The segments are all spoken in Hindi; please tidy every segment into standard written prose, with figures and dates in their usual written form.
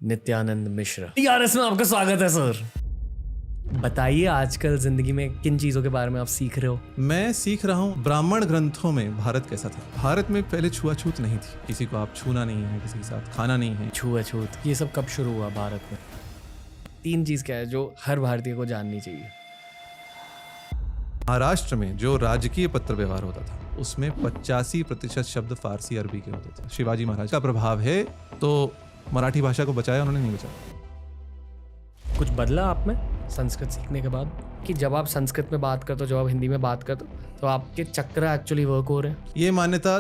नित्यानंद मिश्रा। टीआरएस में आपका स्वागत है सर। बताइए आजकल जिंदगी में किन चीजों के बारे में आप सीख रहे हो? मैं सीख रहा हूँ ब्राह्मण ग्रंथों में भारत कैसा था। भारत में पहले छुआछूत नहीं थी, किसी को आप छूना नहीं है, किसी के साथ खाना नहीं है। छूआछूत ये सब कब शुरू हुआ भारत में? 3 चीज क्या है जो हर भारतीय को जाननी चाहिए? महाराष्ट्र में जो राजकीय पत्र व्यवहार होता था उसमें 85% शब्द फारसी अरबी के होते थे। शिवाजी महाराज का प्रभाव है तो मराठी भाषा को बचाया, उन्होंने नहीं बचाया। कुछ बदला आप में संस्कृत सीखने के बाद कि जब आप संस्कृत में बात करते हो, जब आप हिंदी में बात करते हो तो आपके चक्र एक्चुअली वर्क हो रहे हैं? ये मान्यता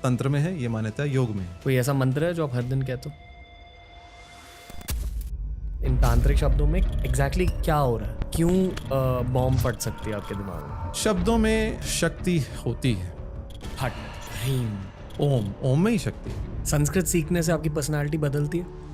तंत्र में है, ये मान्यता योग में है। कोई ऐसा मंत्र है जो आप हर दिन कहते हो? इन तांत्रिक शब्दों में एग्जैक्टली क्या हो रहा है? क्यों बॉम्ब फट सकती है आपके दिमाग में? शब्दों में शक्ति होती है। फट, ह्रीम, ओम, ओम में ही शक्ति है। संस्कृत सीखने से आपकी पर्सनालिटी बदलती है?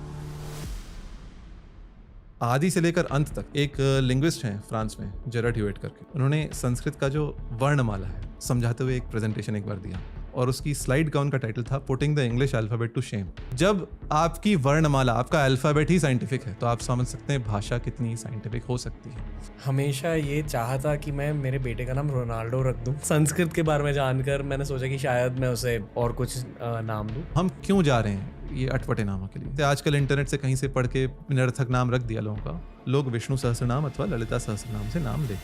आदि से लेकर अंत तक। एक लिंग्विस्ट हैं फ्रांस में, जेरर्ड ह्यूएट करके, उन्होंने संस्कृत का जो वर्णमाला है समझाते हुए एक प्रेजेंटेशन एक बार दिया और उसकी स्लाइड का उनका टाइटल था putting the English alphabet to shame. जब आपकी वर्णमाला, आपका अल्फाबेट ही साइंटिफिक है तो आप समझ सकते हैं भाषा कितनी साइंटिफिक हो सकती है। हमेशा ये चाहा था कि मैं मेरे बेटे का नाम रोनाल्डो रख दूं। संस्कृत के बारे में जानकर मैंने सोचा कि शायद मैं उसे और कुछ नाम दूं। हम क्यों जा रहे हैं ये अटपटे नामों के लिए? आजकल इंटरनेट से कहीं से पढ़ के निरर्थक नाम रख दिया लोगों का। लोग विष्णु सहस्रनाम अथवा ललिता सहस्रनाम से नाम ले।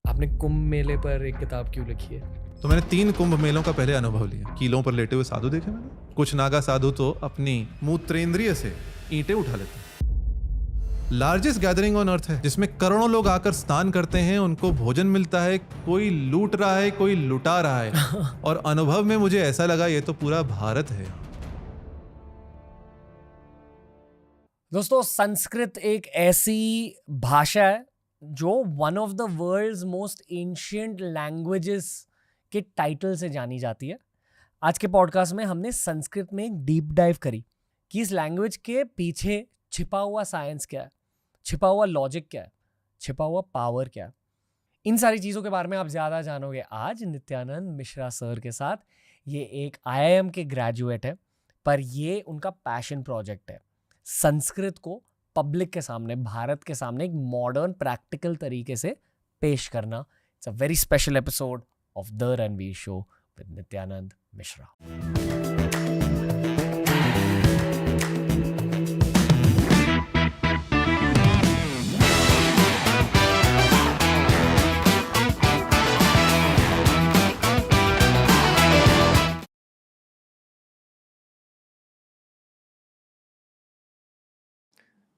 आपने कुंभ मेले पर एक किताब क्यों लिखी है? तो मैंने 3 कुंभ मेलों का पहले अनुभव लिया। कीलों पर लेटे हुए साधु देखे मैंने। कुछ नागा साधु तो अपनी मूत्रेंद्रिय से ईंटें उठा लेते हैं। लार्जेस्ट गैदरिंग ऑन अर्थ है जिसमें करोड़ों लोग आकर स्नान करते हैं, उनको भोजन मिलता है, कोई लूट रहा है, कोई लुटा रहा है। और अनुभव में मुझे ऐसा लगा ये तो पूरा भारत है। दोस्तों, संस्कृत एक ऐसी भाषा है जो one of the world's most ancient languages के टाइटल से जानी जाती है। आज के पॉडकास्ट में हमने संस्कृत में एक डीप डाइव करी कि इस लैंग्वेज के पीछे छिपा हुआ साइंस क्या है, छिपा हुआ लॉजिक क्या है, छिपा हुआ पावर क्या है। इन सारी चीज़ों के बारे में आप ज़्यादा जानोगे आज नित्यानंद मिश्रा सर के साथ। ये एक IIM के ग्रेजुएट है, पर ये उनका पैशन प्रोजेक्ट है। संस्कृत को पब्लिक के सामने, भारत के सामने एक मॉडर्न प्रैक्टिकल तरीके से पेश करना। It's a very special episode of the Ranveer show with Nityanand Mishra.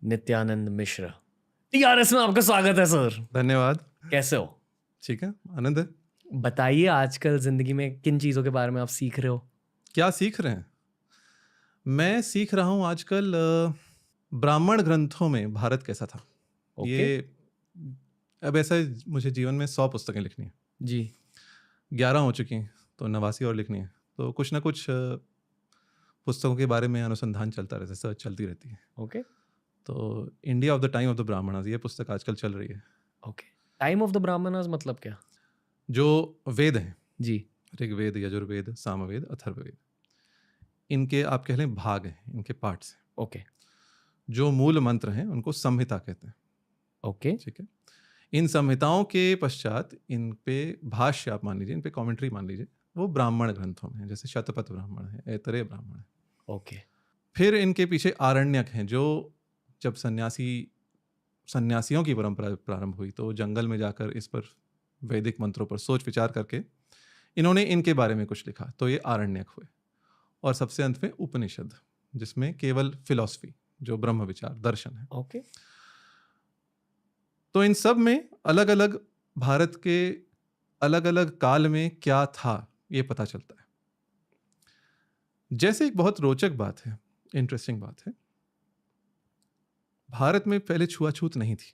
Nityanand Mishra, TRS में आपका स्वागत है सर। धन्यवाद। कैसे हो? ठीक है, आनंद है। बताइए आजकल जिंदगी में किन चीजों के बारे में आप सीख रहे हो? क्या सीख रहे हैं? मैं सीख रहा हूं आजकल ब्राह्मण ग्रंथों में भारत कैसा था। ये अब ऐसा है, मुझे जीवन में 100 पुस्तकें लिखनी है जी। 11 हो चुकी हैं तो 89 और लिखनी है। तो कुछ ना कुछ पुस्तकों के बारे में अनुसंधान चलता रहता है, सर्च चलती रहती है। ओके। तो India of the time of the Brahmanas, ये पुस्तक आजकल चल रही है। Okay, time of the Brahmanas मतलब क्या? जो वेद हैं, जी। ऋग्वेद, यजुर्वेद, सामवेद, अथर्ववेद, इनके आप कह लें भाग हैं, इनके पार्ट्स हैं। ओके। जो मूल मंत्र हैं उनको संहिता कहते हैं। ओके। ठीक है। इन संहिताओं के पश्चात इन पे भाष्य आप मान लीजिए, इन पे कमेंट्री मान लीजिए, वो ब्राह्मण ग्रंथों में है। जैसे शतपथ ब्राह्मण है, ऐतरेय ब्राह्मण है। ओके। फिर इनके पीछे आरण्यक हैं, जो जब सन्यासियों की परंपरा प्रारंभ हुई तो जंगल में जाकर इस पर वैदिक मंत्रों पर सोच विचार करके इन्होंने इनके बारे में कुछ लिखा, तो ये आरण्यक हुए। और सबसे अंत में उपनिषद, जिसमें केवल फिलॉसफी, जो ब्रह्म विचार, दर्शन है। ओके। तो इन सब में अलग अलग भारत के अलग अलग काल में क्या था ये पता चलता है। जैसे एक बहुत रोचक बात है, इंटरेस्टिंग बात है, भारत में पहले छुआछूत नहीं थी।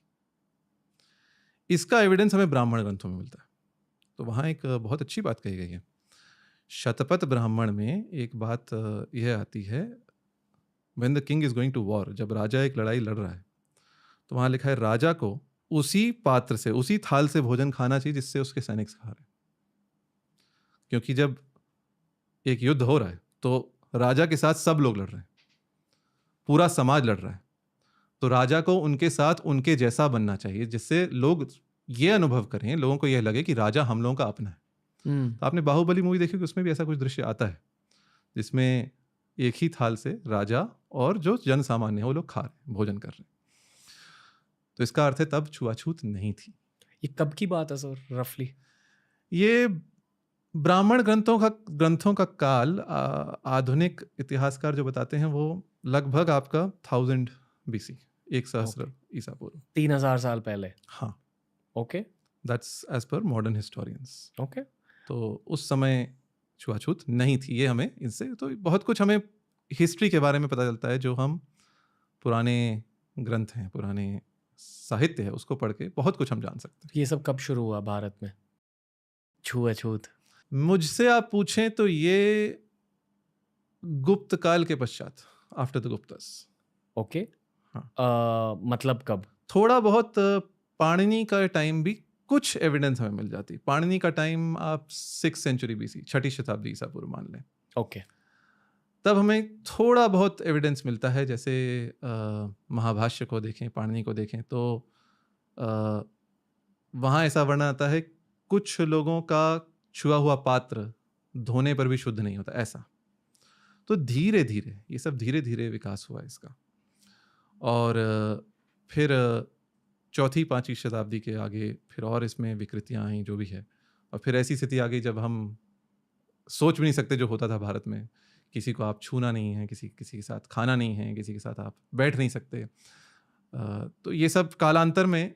इसका एविडेंस हमें ब्राह्मण ग्रंथों में मिलता है। तो वहाँ एक बहुत अच्छी बात कही गई है। शतपथ ब्राह्मण में एक बात यह आती है, when the king is going to war, जब राजा एक लड़ाई लड़ रहा है तो वहाँ लिखा है राजा को उसी पात्र से, उसी थाल से भोजन खाना चाहिए जिससे उसके सैनिक खा रहे हैं। क्योंकि जब एक युद्ध हो रहा है तो राजा के साथ सब लोग लड़ रहे हैं, पूरा समाज लड़ रहा है, तो राजा को उनके साथ उनके जैसा बनना चाहिए, जिससे लोग ये अनुभव करें, लोगों को यह लगे कि राजा हम लोगों का अपना है। तो आपने बाहुबली मूवी देखी कि उसमें भी ऐसा कुछ दृश्य आता है जिसमें एक ही थाल से राजा और जो जन सामान्य है वो लोग खा रहे हैं, भोजन कर रहे हैं। तो इसका अर्थ है तब छुआछूत नहीं थी। ये कब की बात है सर रफली? ये ब्राह्मण ग्रंथों का काल आधुनिक इतिहासकार जो बताते हैं वो लगभग आपका 1000 BC, 1000 ईसा पूर्व, 3000 साल पहले। हाँ, okay, that's as per modern historians. Okay. तो उस समय छुआछूत नहीं थी। ये हमें इनसे तो बहुत कुछ हमें हिस्ट्री के बारे में पता चलता है, जो हम पुराने ग्रंथ हैं, पुराने साहित्य है, उसको पढ़ के बहुत कुछ हम जान सकते हैं। ये सब कब शुरू हुआ भारत में छुआछूत? मुझसे आप पूछें तो ये गुप्त काल के पश्चात, आफ्टर द गुप्तस। ओके। हाँ। मतलब कब? थोड़ा बहुत पाणिनि का टाइम भी कुछ एविडेंस हमें मिल जाती है। पाणिनि का टाइम आप 6th century BC, 6ठी शताब्दी ईसा पूर्व मान लें। ओके। तब हमें थोड़ा बहुत एविडेंस मिलता है, जैसे महाभाष्य को देखें, पाणिनि को देखें तो वहाँ ऐसा वर्णन आता है कुछ लोगों का छुआ हुआ पात्र धोने पर भी शुद्ध नहीं होता, ऐसा। तो धीरे धीरे ये सब धीरे धीरे विकास हुआ इसका, और फिर 4th 5वीं शताब्दी के आगे फिर और इसमें विकृतियाँ आई, जो भी है। और फिर ऐसी स्थिति आ गई जब हम सोच भी नहीं सकते जो होता था भारत में। किसी को आप छूना नहीं है, किसी के साथ खाना नहीं है, किसी के साथ आप बैठ नहीं सकते। तो ये सब कालांतर में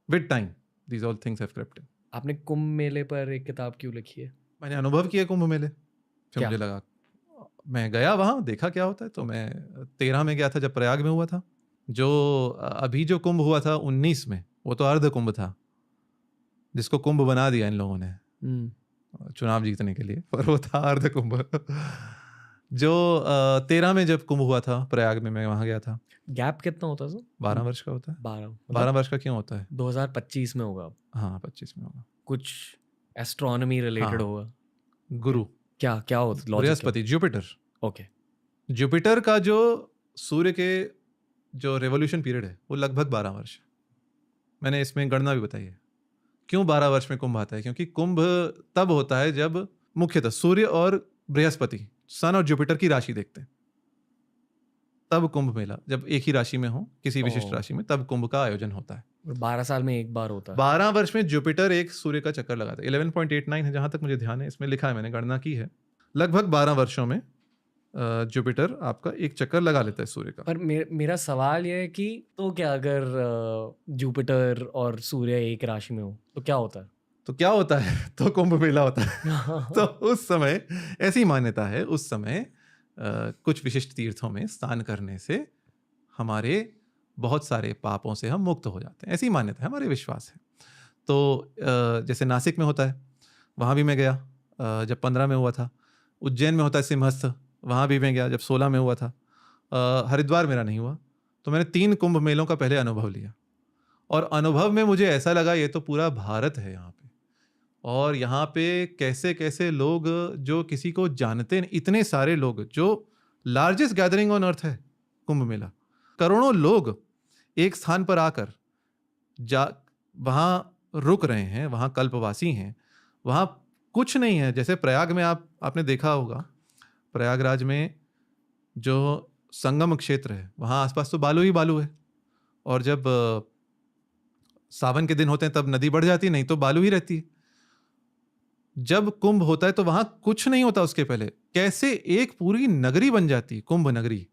with time these all things have crept in. आपने कुंभ मेले पर एक किताब क्यों लिखी है? मैंने अनुभव किया कुंभ मेले, फिर क्या? मुझे लगा, मैं गया वहाँ, देखा क्या होता है। तो मैं 13 में गया था जब प्रयाग में हुआ था। जो अभी जो कुंभ हुआ था 19 में, वो तो अर्ध कुंभ था, जिसको कुंभ बना दिया इन लोगों ने चुनाव जीतने के लिए, पर वो था अर्ध कुंभ। जो 13 में जब कुंभ हुआ था प्रयाग में, मैं वहाँ गया था। गैप कितना होता है? 12 वर्ष का होता है। 12 वर्ष का क्यों होता है? 2025 में होगा। हाँ, 25 में होगा। कुछ एस्ट्रोनॉमी रिलेटेड हाँ। होगा। गुरु, क्या होता है? बृहस्पति, जुपिटर। ओके। जुपिटर का जो सूर्य के जो रेवोल्यूशन पीरियड है वो लगभग 12 वर्ष है। मैंने इसमें गणना भी बताई है क्यों 12 वर्ष में कुंभ आता है। क्योंकि कुंभ तब होता है जब मुख्यतः सूर्य और बृहस्पति, सन और जुपिटर की राशि देखते हैं, तब कुंभ मेला, जब एक ही राशि में हो, किसी विशिष्ट राशि में, तब कुंभ का आयोजन होता है। 12 साल में एक बार होता है। 12 वर्ष में जुपिटर एक सूर्य का चक्कर लगाता है। 11.89 है जहां तक मुझे ध्यान है, इसमें लिखा है, मैंने गणना की है। लगभग 12 वर्षों में जुपिटर आपका एक चक्कर लगा लेता है सूर्य का। पर मेरा सवाल यह है कि तो क्या अगर जुपिटर और सूर्य एक राशि में हो तो क्या होता है? तो क्या होता है? तो कुंभ मेला होता है। तो उस समय ऐसी मान्यता है, उस समय कुछ विशिष्ट तीर्थों में स्नान करने से हमारे बहुत सारे पापों से हम मुक्त हो जाते हैं, ऐसी मान्यता है, हमारे विश्वास है। तो जैसे नासिक में होता है, वहाँ भी मैं गया जब 15 में हुआ था। उज्जैन में होता है सिंहस्थ, वहाँ भी मैं गया जब 16 में हुआ था। हरिद्वार मेरा नहीं हुआ। तो मैंने 3 कुंभ मेलों का पहले अनुभव लिया, और अनुभव में मुझे ऐसा लगा ये तो पूरा भारत है यहाँ पे, और यहाँ पे कैसे कैसे लोग जो किसी को जानते नहीं, इतने सारे लोग, जो लार्जेस्ट गैदरिंग ऑन अर्थ है कुंभ मेला, करोड़ों लोग एक स्थान पर आकर वहाँ रुक रहे हैं, वहाँ कल्पवासी हैं, वहाँ कुछ नहीं है। जैसे प्रयाग में आपने देखा होगा, प्रयागराज में जो संगम क्षेत्र है वहाँ आसपास तो बालू ही बालू है, और जब सावन के दिन होते हैं तब नदी बढ़ जाती है, नहीं तो बालू ही रहती है। जब कुंभ होता है तो वहां कुछ नहीं होता। उसके पहले कैसे एक पूरी नगरी बन जाती है, कुंभ नगरी,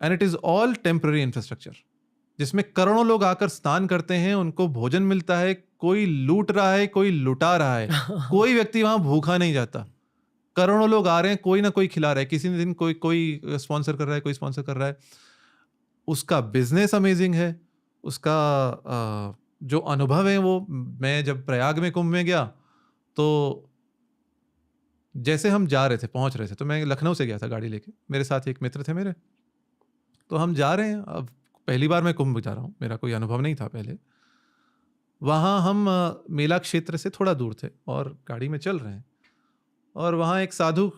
and it is all temporary infrastructure, जिसमें करोड़ों लोग आकर स्नान करते हैं, उनको भोजन मिलता है, कोई लूट रहा है, कोई लुटा रहा है, कोई व्यक्ति वहां भूखा नहीं जाता। करोड़ों लोग आ रहे हैं, कोई ना कोई खिला रहा है, किसी दिन कोई स्पॉन्सर कर रहा है, कोई स्पॉन्सर कर रहा है। उसका बिजनेस अमेजिंग है, उसका जो अनुभव है वो। मैं जब प्रयाग में कुंभ में गया तो जैसे हम जा रहे थे, पहुंच रहे थे, तो मैं लखनऊ से गया था गाड़ी लेके, मेरे साथ एक मित्र थे मेरे, तो हम जा रहे हैं। अब पहली बार मैं कुंभ जा रहा हूँ, मेरा कोई अनुभव नहीं था पहले। वहाँ हम मेला क्षेत्र से थोड़ा दूर थे और गाड़ी में चल रहे हैं, और वहाँ एक साधु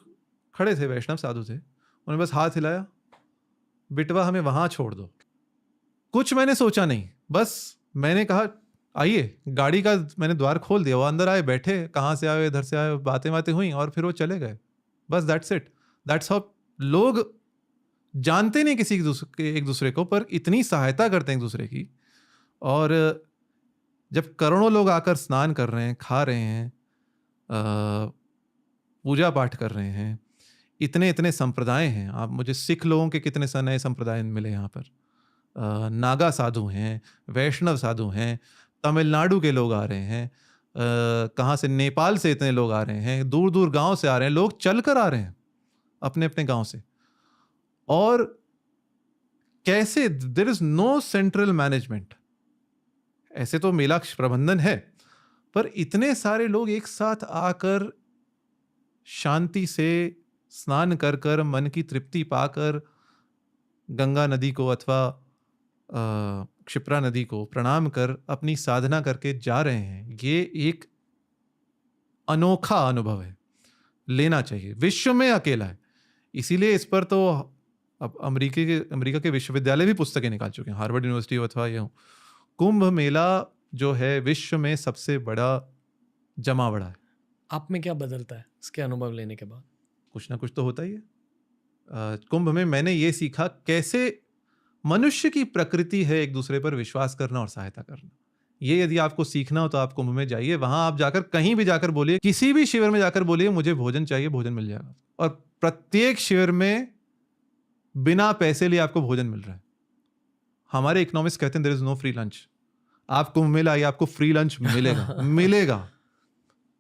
खड़े थे, वैष्णव साधु थे। उन्होंने बस हाथ हिलाया, बिटवा हमें वहां छोड़ दो। कुछ मैंने सोचा नहीं, बस मैंने कहा आइए, गाड़ी का मैंने द्वार खोल दिया, वो अंदर आए, बैठे, कहाँ से आए, इधर से आए, बातें बातें हुई और फिर वो चले गए। बस दैट्स इट, दैट्स हाउ। लोग जानते नहीं किसी एक दूसरे को, पर इतनी सहायता करते हैं एक दूसरे की। और जब करोड़ों लोग आकर स्नान कर रहे हैं, खा रहे हैं, पूजा पाठ कर रहे हैं, इतने इतने संप्रदाय हैं। आप मुझे सिख लोगों के कितने सा नए संप्रदाय मिले यहाँ पर, नागा साधु हैं, वैष्णव साधु हैं, तमिलनाडु के लोग आ रहे हैं, कहाँ से, नेपाल से इतने लोग आ रहे हैं, दूर दूर गांव से आ रहे हैं, लोग चल कर आ रहे हैं अपने अपने गांव से। और कैसे, there is no central management. ऐसे तो मेला प्रबंधन है, पर इतने सारे लोग एक साथ आकर शांति से स्नान कर कर, मन की तृप्ति पाकर, गंगा नदी को अथवा क्षिप्रा नदी को प्रणाम कर अपनी साधना करके जा रहे हैं। ये एक अनोखा अनुभव है, लेना चाहिए। विश्व में अकेला है, इसीलिए इस पर तो अब अमेरिका के विश्वविद्यालय भी पुस्तकें निकाल चुके हैं, हार्वर्ड यूनिवर्सिटी अथवा ये कुंभ मेला जो है विश्व में सबसे बड़ा जमावड़ा है। आप में क्या बदलता है इसके अनुभव लेने के बाद? कुछ ना कुछ तो होता ही है। कुंभ में मैंने ये सीखा कैसे मनुष्य की प्रकृति है एक दूसरे पर विश्वास करना और सहायता करना। ये यदि आपको सीखना हो तो आप कुंभ में जाइए, वहां आप जाकर कहीं भी जाकर बोलिए, किसी भी शिविर में जाकर बोलिए मुझे भोजन चाहिए, भोजन मिल जाएगा। और प्रत्येक शिविर में बिना पैसे लिए आपको भोजन मिल रहा है। हमारे इकोनॉमिस्ट कहते हैं there is no free lunch. आप कुंभ में लाइए, आपको फ्री लंच मिलेगा मिलेगा।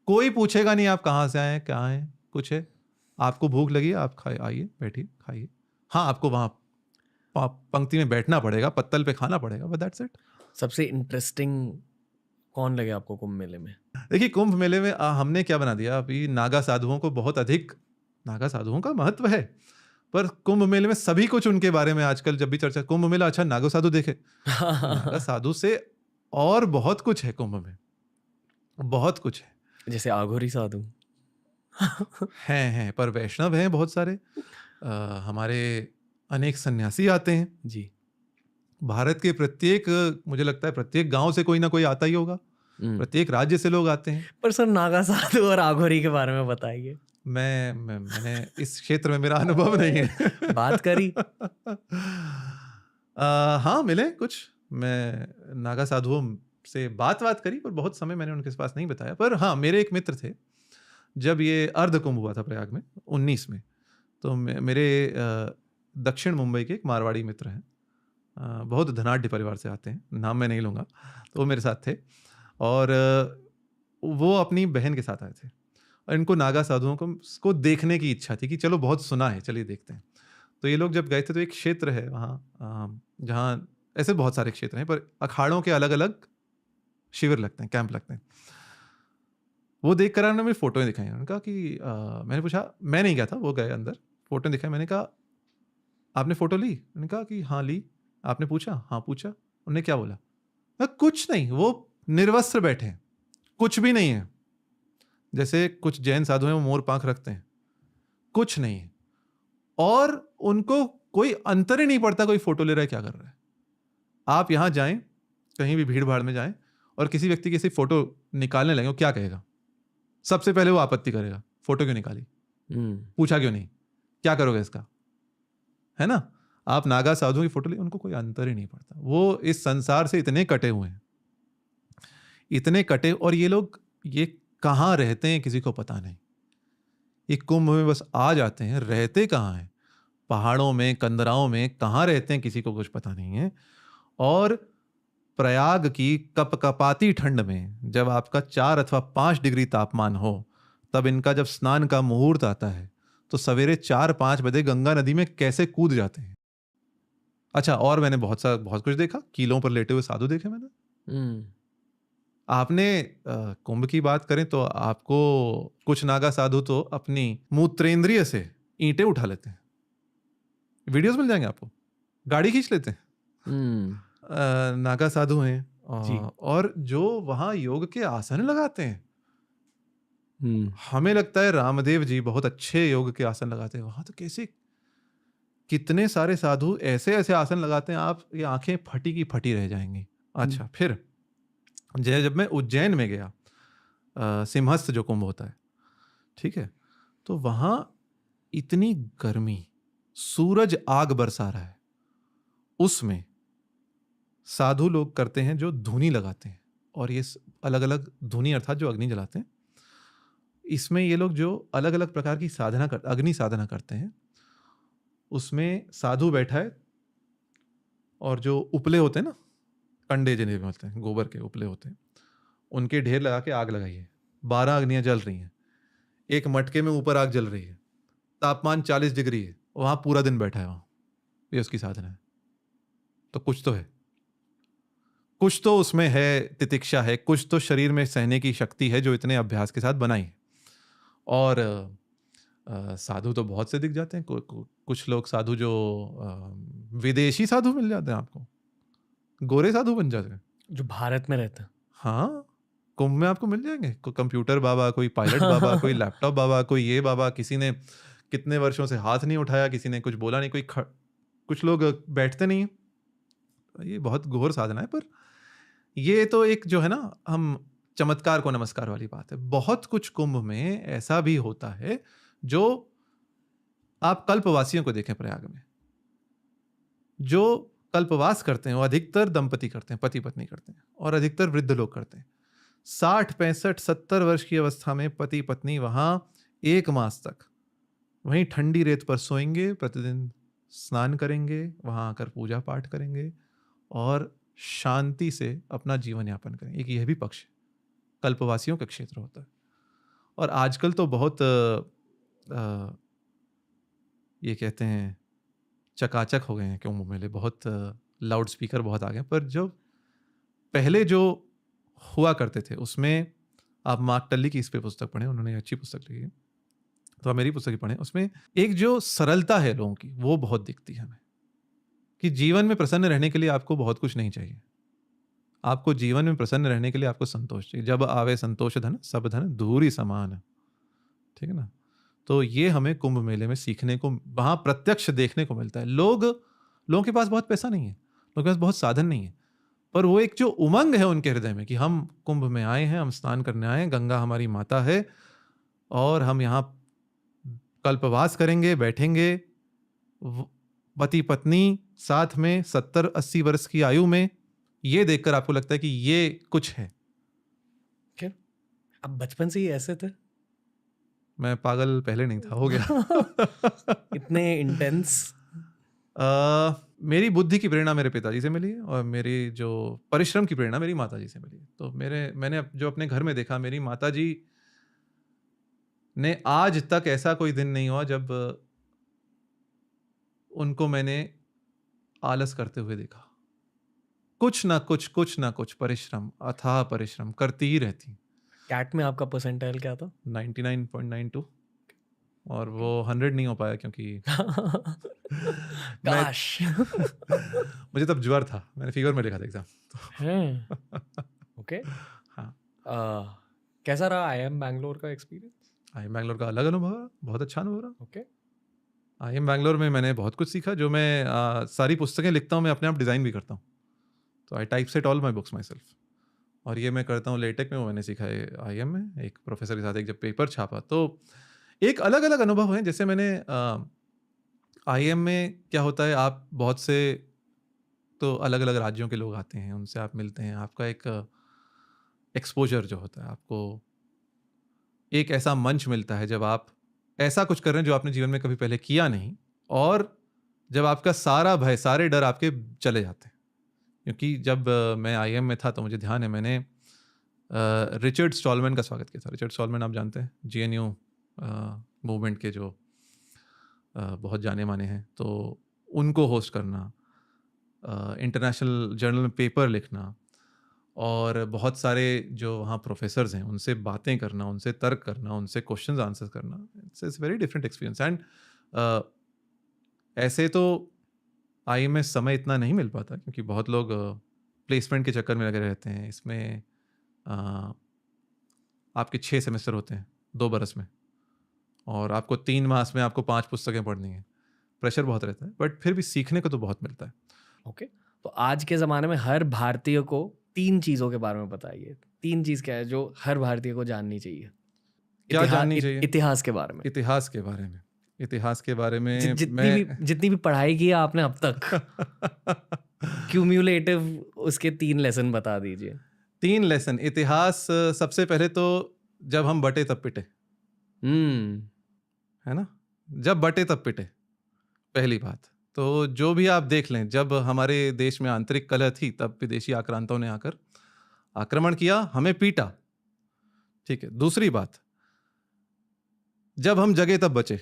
कोई पूछेगा नहीं आप कहाँ से आए हैं, क्या है, कुछ है। आपको भूख लगी, आप खाए, आइए, बैठिए, खाइए। हाँ, आपको वहाँ पंक्ति में बैठना पड़ेगा, पत्तल पे खाना पड़ेगा, बट दैट्स इट। सबसे इंटरेस्टिंग कौन लगे आपको कुंभ मेले में? देखिए, कुंभ मेले में हमने क्या बना दिया, अभी नागा साधुओं को बहुत अधिक, नागा साधुओं का महत्व है, पर कुंभ मेले में सभी कुछ उनके बारे में आजकल जब भी चर्चा, कुंभ मेला, अच्छा नागा साधु देखे। नागा साधु से और बहुत कुछ है कुंभ में, बहुत कुछ है। जैसे आघोरी साधु हैं, पर वैष्णव हैं बहुत सारे। हमारे अनेक सन्यासी आते हैं जी। भारत के प्रत्येक, मुझे लगता है प्रत्येक गांव से कोई ना कोई आता ही होगा, प्रत्येक राज्य से लोग आते हैं। पर सर, नागा साधु और आघोरी के बारे में बताइए। मैंने इस क्षेत्र में मेरा अनुभव नहीं है। बात करी हाँ, मिले कुछ, मैं नागा साधुओं से बात करी, पर बहुत समय मैंने उनके पास नहीं बताया। पर हाँ, मेरे एक मित्र थे, जब ये अर्ध कुंभ हुआ था प्रयाग में 19 में, तो मेरे दक्षिण मुंबई के एक मारवाड़ी मित्र हैं, बहुत धनाढ़ परिवार से आते हैं, नाम मैं नहीं लूँगा, तो वो मेरे साथ थे। और वो अपनी बहन के साथ आए थे, और इनको नागा साधुओं को देखने की इच्छा थी कि चलो बहुत सुना है, चलिए देखते हैं। तो ये लोग जब गए थे, तो एक क्षेत्र है वहाँ जहाँ, ऐसे बहुत सारे क्षेत्र हैं, पर अखाड़ों के अलग अलग शिविर लगते हैं, कैंप लगते हैं। वो देख कर उन्होंने मेरी फोटोएं दिखाई। उन्होंने कहा कि मैंने पूछा, मैं नहीं गया था, वो गए अंदर, फोटो दिखाई। मैंने कहा आपने फोटो ली? उन्होंने कहा कि हाँ ली। आपने पूछा? हाँ पूछा। उन्होंने क्या बोला? कुछ नहीं, वो निर्वस्त्र बैठे हैं, कुछ भी नहीं है। जैसे कुछ जैन साधु हैं, वो मोर पांख रखते हैं, कुछ नहीं है। और उनको कोई अंतर ही नहीं पड़ता कोई फोटो ले रहा है, क्या कर रहा है। आप यहां जाएं, कहीं भी भीड़ भाड़ में जाएं, और किसी व्यक्ति की ऐसी फोटो निकालने लगे, वो क्या कहेगा? सबसे पहले वो आपत्ति करेगा, फोटो क्यों निकाली, पूछा क्यों नहीं, क्या करोगे इसका, है ना। आप नागा साधुओं की फोटो ले, उनको कोई अंतर ही नहीं पड़ता। वो इस संसार से इतने कटे हुए हैं, इतने कटे। और ये लोग ये कहाँ रहते हैं किसी को पता नहीं। ये कुंभ में बस आ जाते हैं, रहते कहाँ हैं, पहाड़ों में, कंदराओं में, कहाँ रहते हैं किसी को कुछ पता नहीं है। और प्रयाग की कपकपाती ठंड में जब आपका 4 अथवा 5 डिग्री तापमान हो, तब इनका जब स्नान का मुहूर्त आता है, तो सवेरे 4-5 बजे गंगा नदी में कैसे कूद जाते हैं। अच्छा, और मैंने बहुत कुछ देखा, कीलों पर लेटे हुए साधु देखे मैंने। आपने कुंभ की बात करें तो आपको कुछ नागा साधु तो अपनी मूत्रेंद्रिय से ईंटें उठा लेते हैं, वीडियोस मिल जाएंगे आपको, गाड़ी खींच लेते हैं। नागा साधु हैं, और जो वहां योग के आसन लगाते हैं, हमें लगता है रामदेव जी बहुत अच्छे योग के आसन लगाते हैं, वहां तो कैसे कितने सारे साधु ऐसे ऐसे आसन लगाते हैं, आप ये आंखें फटी की फटी रह जाएंगी। अच्छा, फिर जब मैं उज्जैन में गया, सिंहस्थ जो कुंभ होता है, ठीक है, तो वहां इतनी गर्मी, सूरज आग बरसा रहा है, उसमें साधु लोग करते हैं जो धूनी लगाते हैं, और ये अलग अलग धूनी अर्थात जो अग्नि जलाते हैं, इसमें ये लोग जो अलग अलग प्रकार की साधना अग्नि साधना करते हैं, उसमें साधु बैठा है और जो उपले होते हैं ना, कंडे जिन्हें बोलते हैं, गोबर के उपले होते हैं, उनके ढेर लगा के आग लगाई है। 12 अग्नियां जल रही हैं, एक मटके में ऊपर आग जल रही है, तापमान 40 डिग्री है, वहां पूरा दिन बैठा है, वहां ये उसकी साधना है। तो कुछ तो है, कुछ तो उसमें है, तितिक्षा है, कुछ तो शरीर में सहने की शक्ति है जो इतने अभ्यास के साथ बनाई है। और साधु तो बहुत से दिख जाते हैं, कुछ लोग साधु जो विदेशी साधु मिल जाते हैं आपको, गोरे साधु बन जाते हैं जो भारत में रहते हैं। हाँ, कुंभ में आपको मिल जाएंगे, कोई कंप्यूटर बाबा, कोई पायलट बाबा, कोई लैपटॉप बाबा, कोई ये बाबा, किसी ने कितने वर्षों से हाथ नहीं उठाया, किसी ने कुछ बोला नहीं, कुछ लोग बैठते नहीं हैं। ये बहुत घोर साधना है, पर ये तो एक जो है ना, हम चमत्कार को नमस्कार वाली बात है। बहुत कुछ कुंभ में ऐसा भी होता है जो आप कल्पवासियों को देखें, प्रयाग में जो कल्पवास करते हैं वो अधिकतर दंपति करते हैं, पति पत्नी करते हैं, और अधिकतर वृद्ध लोग करते हैं। 60, 65, 70 वर्ष की अवस्था में पति पत्नी वहां 1 मास तक वहीं ठंडी रेत पर सोएंगे, प्रतिदिन स्नान करेंगे, वहां आकर पूजा पाठ करेंगे और शांति से अपना जीवन यापन करेंगे। एक यह भी पक्ष है, कल्पवासियों का क्षेत्र होता है। और आजकल तो बहुत ये कहते हैं चकाचक हो गए हैं कुंभ मेले, बहुत लाउड स्पीकर बहुत आ गए, पर जो पहले जो हुआ करते थे उसमें आप मार्क टल्ली की इस पे पुस्तक पढ़ें, उन्होंने अच्छी पुस्तक लिखी है, तो आप मेरी पुस्तक ही पढ़ें। उसमें एक जो सरलता है लोगों की वो बहुत दिखती है हमें, कि जीवन में प्रसन्न रहने के लिए आपको बहुत कुछ नहीं चाहिए, आपको जीवन में प्रसन्न रहने के लिए आपको संतोष चाहिए। जब आवे संतोष धन सब धन दूरी समान, ठीक है ना। तो ये हमें कुंभ मेले में सीखने को, वहां प्रत्यक्ष देखने को मिलता है। लोगों के पास बहुत पैसा नहीं है, लोगों के पास बहुत साधन नहीं है, पर वो एक जो उमंग है उनके हृदय में कि हम कुंभ में आए हैं, हम स्नान करने आए हैं, गंगा हमारी माता है और हम यहाँ कल्पवास करेंगे, बैठेंगे, पति पत्नी साथ में 70-80 वर्ष की आयु में, ये देखकर आपको लगता है कि ये कुछ है। क्या अब बचपन से ही ऐसे थे? मैं पागल पहले नहीं था, हो गया। इतने इंटेंस? मेरी बुद्धि की प्रेरणा मेरे पिताजी से मिली है और मेरी जो परिश्रम की प्रेरणा मेरी माताजी से मिली है। तो मैंने जो अपने घर में देखा, मेरी माताजी ने आज तक ऐसा कोई दिन नहीं हुआ जब उनको मैंने आलस करते हुए देखा। कुछ ना कुछ परिश्रम, अथाह परिश्रम करती ही रहती। कैट में आपका परसेंटाइल क्या था? 99.92, और वो 100 नहीं हो पाया क्योंकि काश। मुझे तब ज्वर था, मैंने फीवर में लिखा था एग्जाम। ओके। हाँ, कैसा रहा IIM बैंगलोर का एक्सपीरियंस? IIM बैंगलोर का अलग अनुभव रहा, बहुत अच्छा अनुभव रहा। ओके। IIM बैंगलोर में मैंने बहुत कुछ सीखा। जो मैं सारी पुस्तकें लिखता हूँ, मैं अपने आप डिज़ाइन भी करता हूँ, तो I type set all my books my self. और ये मैं करता हूँ लेटेक में, वो मैंने सीखा है IIM में, एक प्रोफेसर के साथ एक जब पेपर छापा, तो एक अलग अलग अनुभव है। जैसे मैंने IIM में क्या होता है, आप बहुत से तो अलग अलग राज्यों के लोग आते हैं, उनसे आप मिलते हैं, आपका एक एक्सपोजर जो होता है, आपको एक ऐसा मंच मिलता है जब आप ऐसा कुछ कर रहे हैं जो आपने जीवन में कभी पहले किया नहीं, और जब आपका सारा भय, सारे डर आपके चले जाते हैं। क्योंकि जब मैं IIM में था तो मुझे ध्यान है, मैंने रिचर्ड स्टॉलमैन का स्वागत किया था। रिचर्ड स्टॉलमैन आप जानते हैं, GNU मूवमेंट के जो बहुत जाने माने हैं, तो उनको होस्ट करना, इंटरनेशनल जर्नल में पेपर लिखना, और बहुत सारे जो वहाँ प्रोफेसर्स हैं उनसे बातें करना, उनसे तर्क करना, उनसे क्वेश्चंस आंसर करना, it's very different experience. And ऐसे तो IIM में समय इतना नहीं मिल पाता क्योंकि बहुत लोग प्लेसमेंट के चक्कर में लगे रहते हैं। इसमें आपके 6 सेमेस्टर होते हैं 2 बरस में, और आपको 3 मास में आपको 5 पुस्तकें पढ़नी है, प्रेशर बहुत रहता है, बट फिर भी सीखने को तो बहुत मिलता है। ओके, तो आज के ज़माने में हर भारतीय को 3 चीज़ों के बारे में बताइए। 3 चीज़ क्या है जो हर भारतीय को जाननी चाहिए? क्या जाननी चाहिए? इतिहास के बारे में। इतिहास के बारे में, इतिहास के बारे में जितनी भी पढ़ाई की है आपने अब तक, क्यूम्युलेटिव उसके 3 लेसन बता दीजिए। 3 लेसन इतिहास। सबसे पहले तो जब हम बटे तब पिटे, है ना? जब बटे तब पिटे, पहली बात। तो जो भी आप देख लें, जब हमारे देश में आंतरिक कलह थी तब विदेशी आक्रांताओं ने आकर आक्रमण किया, हमें पीटा, ठीक है। दूसरी बात, जब हम जगे तब बचे,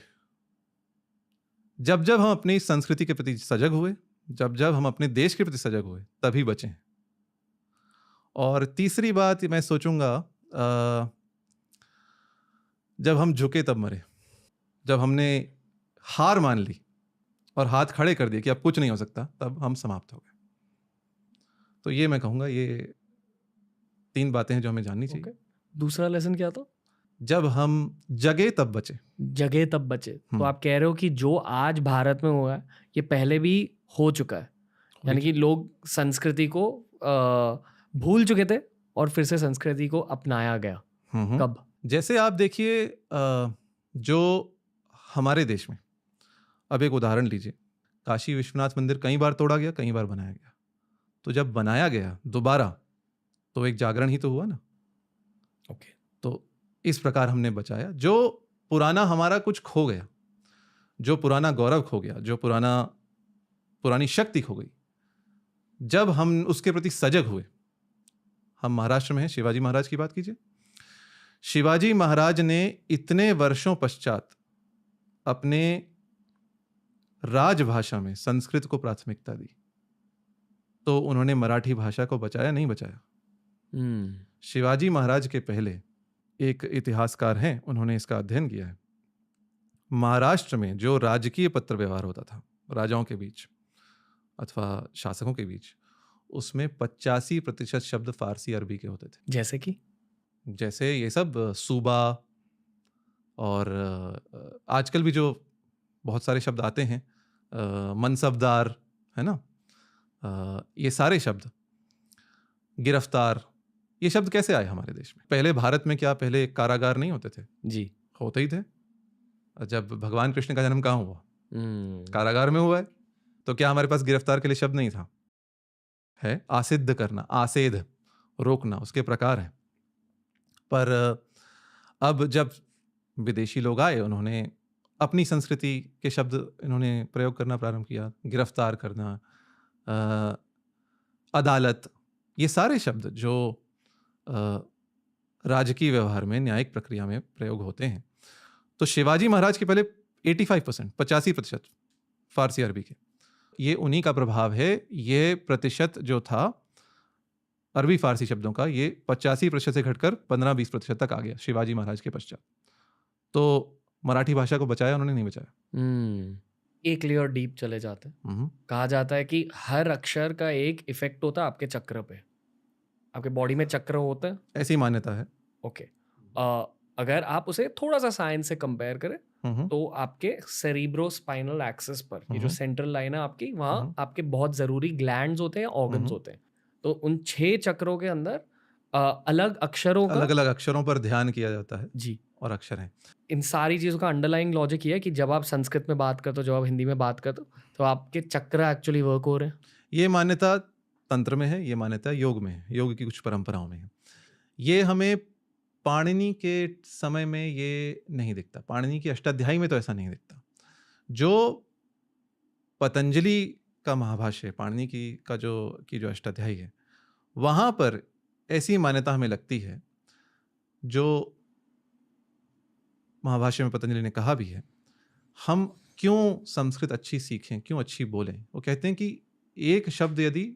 जब जब हम अपनी संस्कृति के प्रति सजग हुए, जब जब हम अपने देश के प्रति सजग हुए, तभी बचे। और तीसरी बात मैं सोचूंगा, जब हम झुके तब मरे। जब हमने हार मान ली और हाथ खड़े कर दिए कि अब कुछ नहीं हो सकता, तब हम समाप्त हो गए। तो ये मैं कहूँगा, ये 3 बातें हैं जो हमें जाननी चाहिए। दूसरा लेसन क्या था? जब हम जगे तब बचे। जगे तब बचे। तो आप कह रहे हो कि जो आज भारत में हुआ है ये पहले भी हो चुका है, यानी कि लोग संस्कृति को भूल चुके थे और फिर से संस्कृति को अपनाया गया। कब? जैसे आप देखिए, जो हमारे देश में, अब एक उदाहरण लीजिए, काशी विश्वनाथ मंदिर कई बार तोड़ा गया, कई बार बनाया गया। तो जब बनाया गया दोबारा, तो एक जागरण ही तो हुआ ना। ओके, तो इस प्रकार हमने बचाया। जो पुराना हमारा कुछ खो गया, जो पुराना गौरव खो गया, जो पुरानी शक्ति खो गई, जब हम उसके प्रति सजग हुए। हम महाराष्ट्र में हैं, शिवाजी महाराज की बात कीजिए। शिवाजी महाराज ने इतने वर्षों पश्चात अपने राजभाषा में संस्कृत को प्राथमिकता दी, तो उन्होंने मराठी भाषा को बचाया, नहीं बचाया? शिवाजी महाराज के पहले एक इतिहासकार हैं, उन्होंने इसका अध्ययन किया है। महाराष्ट्र में जो राजकीय पत्र व्यवहार होता था राजाओं के बीच अथवा शासकों के बीच, उसमें 85% शब्द फारसी अरबी के होते थे। जैसे ये सब सूबा, और आजकल भी जो बहुत सारे शब्द आते हैं, मनसबदार, है ना, ये सारे शब्द, गिरफ्तार, ये शब्द कैसे आए हमारे देश में? पहले भारत में क्या पहले कारागार नहीं होते थे? जी, होते ही थे। जब भगवान कृष्ण का जन्म कहाँ हुआ? कारागार में हुआ है। तो क्या हमारे पास गिरफ्तार के लिए शब्द नहीं था? है। आसिद्ध करना, आसेध, रोकना, उसके प्रकार हैं। पर अब जब विदेशी लोग आए, उन्होंने अपनी संस्कृति के शब्द इन्होंने प्रयोग करना प्रारंभ किया। गिरफ्तार करना, अदालत, ये सारे शब्द जो राजकीय व्यवहार में, न्यायिक प्रक्रिया में प्रयोग होते हैं। तो शिवाजी महाराज के पहले 85%, 85% फारसी अरबी के, ये उन्हीं का प्रभाव है। ये प्रतिशत जो था अरबी फारसी शब्दों का, ये 85% से घटकर 15-20% तक आ गया शिवाजी महाराज के पश्चात। तो मराठी भाषा को बचाया उन्होंने, नहीं बचाया। एक लेयर डीप चले जाते हैं। कहा जाता है कि हर अक्षर का एक इफेक्ट होता है आपके चक्र पे। आपके बॉडी में चक्र होते हैं, ऐसी मान्यता है। ओके। अगर आप उसे थोड़ा सा साइंस से कंपेयर करें तो आपके सेरिब्रोस्पाइनल एक्सिस पर, ये जो सेंट्रल लाइन है आपकी, वहाँ आपके बहुत ज़रूरी ग्लैंड्स होते हैं, ऑर्गन्स होते हैं। तो उन 6 चक्रों के अंदर अलग अलग अक्षरों पर ध्यान किया जाता है जी, और अक्षर हैं। इन सारी चीज़ों का अंडरलाइंग लॉजिक ये है कि जब आप संस्कृत में बात करते हो, जब आप हिंदी में बात करते हो, तो आपके चक्र एक्चुअली वर्क हो रहे हैं। ये मान्यता तंत्र में है, ये मान्यता योग में है, योग की कुछ परंपराओं में है। ये हमें पाणिनि के समय में ये नहीं दिखता, पाणिनि की अष्टाध्यायी में तो ऐसा नहीं दिखता। जो पतंजलि का महाभाष्य, पाणिनि की जो अष्टाध्यायी है, वहाँ पर ऐसी मान्यता हमें लगती है, जो महाभाष्य में पतंजलि ने कहा भी है। हम क्यों संस्कृत अच्छी सीखें, क्यों अच्छी बोलें? वो कहते हैं कि एक शब्द यदि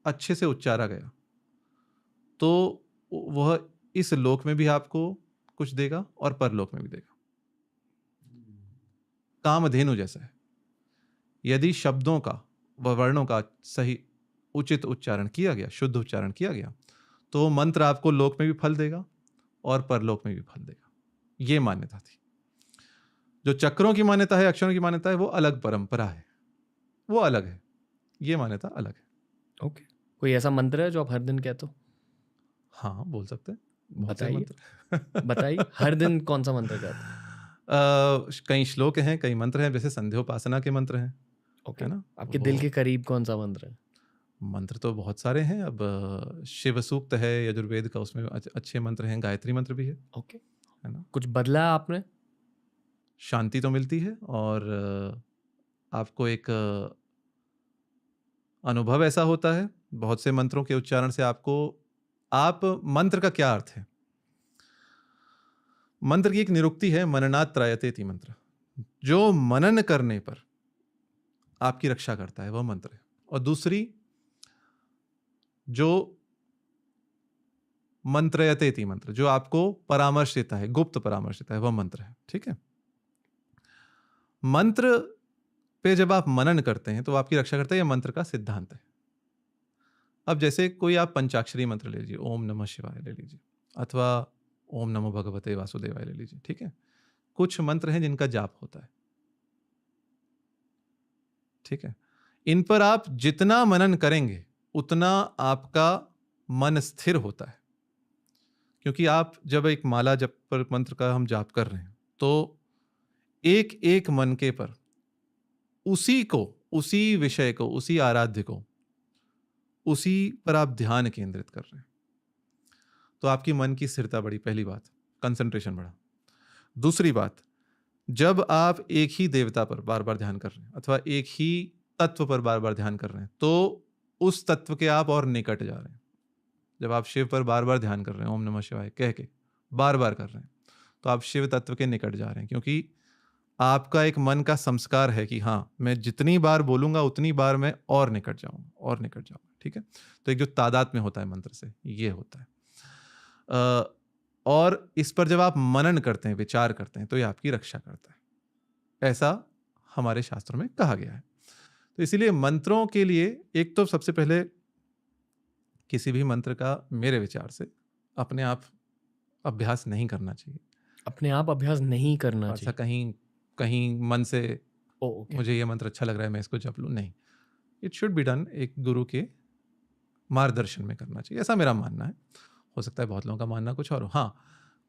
अच्छे से उच्चारा गया तो वह इस लोक में भी आपको कुछ देगा और परलोक में भी देगा। कामधेनु जैसा है, यदि शब्दों का व वर्णों का सही उचित उच्चारण किया गया, शुद्ध उच्चारण किया गया, तो मंत्र आपको लोक में भी फल देगा और परलोक में भी फल देगा। ये मान्यता थी। जो चक्रों की मान्यता है, अक्षरों की मान्यता है, वो अलग परंपरा है, वो अलग है, ये मान्यता अलग है। ओके, कोई ऐसा मंत्र है जो आप हर दिन कहते हो? हाँ, बोल सकते हैं, बहुत से बताइए, मंत्र। बताइए, हर दिन कौन सा मंत्र कहते हो? कई श्लोक हैं, कई मंत्र हैं, जैसे संध्योपासना के मंत्र हैं, ओके, है ना? आपके दिल के करीब कौन सा मंत्र है? मंत्र तो बहुत सारे हैं। अब शिव सूक्त है यजुर्वेद का, उसमें अच्छे मंत्र हैं, गायत्री मंत्र भी है ओके, है ना? कुछ बदला है आपने? शांति तो मिलती है, और आपको एक अनुभव ऐसा होता है बहुत से मंत्रों के उच्चारण से। आप मंत्र का क्या अर्थ है? मंत्र की एक निरुक्ति है, मननात् त्रायते इति मंत्र। जो मनन करने पर आपकी रक्षा करता है, वह मंत्र है। और दूसरी, जो मंत्रयते इति मंत्र, जो आपको परामर्श देता है, गुप्त परामर्श देता है, वह मंत्र है। ठीक है? मंत्र पे जब आप मनन करते हैं तो आपकी रक्षा करता है, यह मंत्र का सिद्धांत है। अब जैसे कोई आप पंचाक्षरी मंत्र ले लीजिए, ओम नमः शिवाय ले लीजिए, अथवा ओम नमो भगवते वासुदेवाय ले लीजिए। ठीक है? कुछ मंत्र हैं जिनका जाप होता है। ठीक है? इन पर आप जितना मनन करेंगे उतना आपका मन स्थिर होता है, क्योंकि आप जब एक माला जप पर मंत्र का हम जाप कर रहे हैं तो एक एक मनके पर उसी को, उसी विषय को, उसी आराध्य को, उसी पर आप ध्यान केंद्रित कर रहे हैं, तो आपकी मन की स्थिरता बढ़ी। पहली बात, कंसंट्रेशन बढ़ा। दूसरी बात, जब आप एक ही देवता पर बार बार ध्यान कर रहे हैं अथवा एक ही तत्व पर बार बार ध्यान कर रहे हैं तो उस तत्व के आप और निकट जा रहे हैं। जब आप शिव पर बार बार ध्यान कर रहे हैं, ओम नमः शिवाय कह के बार बार कर रहे हैं, तो आप शिव तत्व के निकट जा रहे हैं, क्योंकि आपका एक मन का संस्कार है कि हाँ, मैं जितनी बार बोलूंगा उतनी बार मैं और निकट जाऊंगा, और निकट जाऊंगा। ठीक है? तो एक जो तादाद में होता है मंत्र से, ये होता है। और इस पर जब आप मनन करते हैं, विचार करते हैं, तो ये आपकी रक्षा करता है, ऐसा हमारे शास्त्रों में कहा गया है। तो इसीलिए मंत्रों के लिए एक तो सबसे पहले किसी भी मंत्र का मेरे विचार से अपने आप अभ्यास नहीं करना चाहिए। अपने आप अभ्यास नहीं करना ऐसा चाहिए। कहीं कहीं मन से ओके, मुझे ये मंत्र अच्छा लग रहा है, मैं इसको जप लूँ, नहीं। इट शुड बी डन एक गुरु के मार्गदर्शन में करना चाहिए, ऐसा मेरा मानना है। हो सकता है बहुत लोगों का मानना कुछ और हो। हाँ,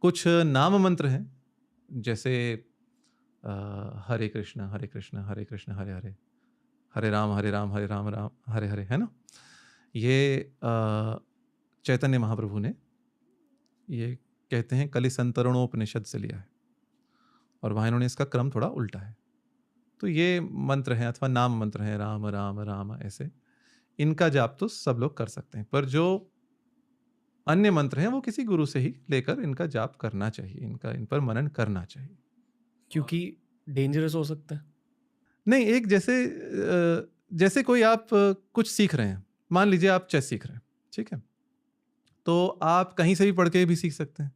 कुछ नाम मंत्र हैं, जैसे हरे कृष्ण हरे कृष्ण हरे कृष्ण हरे हरे, हरे राम हरे राम हरे राम राम हरे हरे, है ना? ये चैतन्य महाप्रभु ने ये कहते हैं कलि संतरणोपनिषद से लिया है, और वहाँ इन्होंने इसका क्रम थोड़ा उल्टा है। तो ये मंत्र हैं अथवा नाम मंत्र हैं, राम राम राम, ऐसे इनका जाप तो सब लोग कर सकते हैं, पर जो अन्य मंत्र हैं वो किसी गुरु से ही लेकर इनका जाप करना चाहिए, इन पर मनन करना चाहिए। क्योंकि डेंजरस हो सकता है। नहीं, एक जैसे कोई आप कुछ सीख रहे हैं, मान लीजिए आप चेस सीख रहे हैं, ठीक है? तो आप कहीं से भी पढ़ के भी सीख सकते हैं,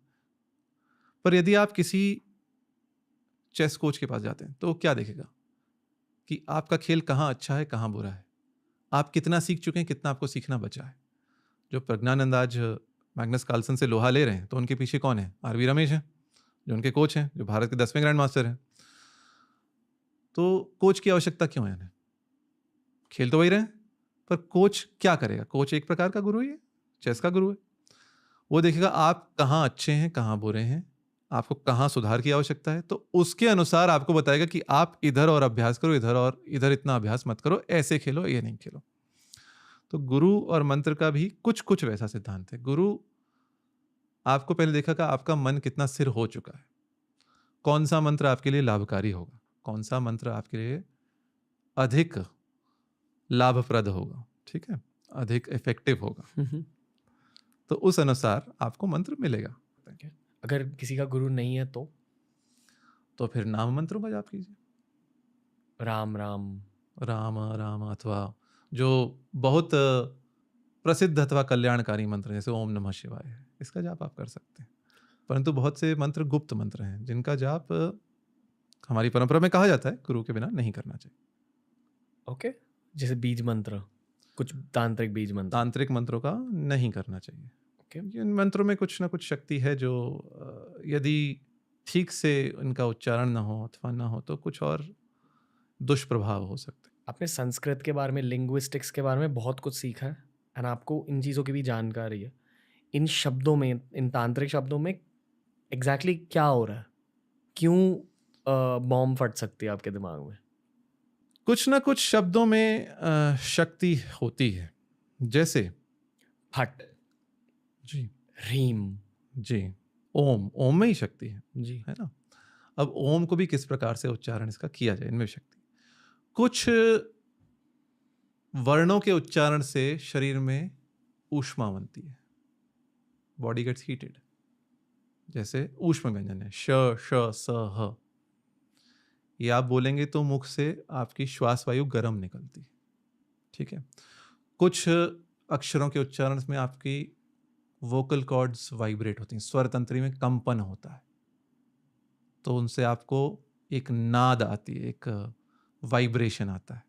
पर यदि आप किसी चेस कोच के पास जाते हैं तो वो क्या देखेगा कि आपका खेल कहाँ अच्छा है, कहाँ बुरा है, आप कितना सीख चुके हैं, कितना आपको सीखना बचा है। जो प्रज्ञानंद आज मैग्नस कार्लसन से लोहा ले रहे हैं, तो उनके पीछे कौन है? आरवी रमेश हैं, जो उनके कोच हैं, जो भारत के 10वें ग्रैंड मास्टर हैं। तो कोच की आवश्यकता क्यों है? खेल तो वही रहे, पर कोच क्या करेगा? कोच एक प्रकार का गुरु ही है, चेस का गुरु है। वो देखेगा आप कहाँ अच्छे हैं, कहाँ बुरे हैं, आपको कहाँ सुधार की आवश्यकता है, तो उसके अनुसार आपको बताएगा कि आप इधर और अभ्यास करो, इधर और इधर इतना अभ्यास मत करो, ऐसे खेलो, ये नहीं खेलो। तो गुरु और मंत्र का भी कुछ कुछ वैसा सिद्धांत है। गुरु आपको पहले देखा कि आपका मन कितना स्थिर हो चुका है, कौन सा मंत्र आपके लिए लाभकारी होगा, कौन सा मंत्र आपके लिए अधिक लाभप्रद होगा, ठीक है, अधिक इफेक्टिव होगा, तो उस अनुसार आपको मंत्र मिलेगा। अगर किसी का गुरु नहीं है तो फिर नाम मंत्रों का जाप कीजिए, राम राम राम राम, अथवा जो बहुत प्रसिद्ध अथवा कल्याणकारी मंत्र जैसे ओम नमः शिवाय है, इसका जाप आप कर सकते हैं। परंतु बहुत से मंत्र गुप्त मंत्र हैं जिनका जाप हमारी परंपरा में कहा जाता है गुरु के बिना नहीं करना चाहिए। ओके, जैसे बीज मंत्र, कुछ तांत्रिक बीज मंत्र, तांत्रिक मंत्रों का नहीं करना चाहिए। ओके, इन मंत्रों में कुछ ना कुछ शक्ति है जो यदि ठीक से इनका उच्चारण ना हो अथवा ना हो तो कुछ और दुष्प्रभाव हो सकते हैं। आपने संस्कृत के बारे में, लिंग्विस्टिक्स के बारे में बहुत कुछ सीखा है एंड आपको इन चीज़ों की भी जानकारी है। इन शब्दों में, इन तांत्रिक शब्दों में एग्जैक्टली क्या हो रहा है? क्यों बॉम्ब फट सकती है आपके दिमाग में? कुछ ना कुछ शब्दों में शक्ति होती है, जैसे फट, जी रीम, जी ओम, ओम में ही शक्ति जी, है ना। अब ओम को भी किस प्रकार से उच्चारण इसका किया जाए, इनमें शक्ति। कुछ वर्णों के उच्चारण से शरीर में ऊष्मा बनती है, बॉडी गेट्स हीटेड। जैसे ऊष्म व्यंजन है श, श, स, ह। ये आप बोलेंगे तो मुख से आपकी श्वास वायु गर्म निकलती है, ठीक है। कुछ अक्षरों के उच्चारण में आपकी वोकल कॉर्ड्स वाइब्रेट होती हैं, स्वर तंत्री में कंपन होता है, तो उनसे आपको एक नाद आती है, एक वाइब्रेशन आता है।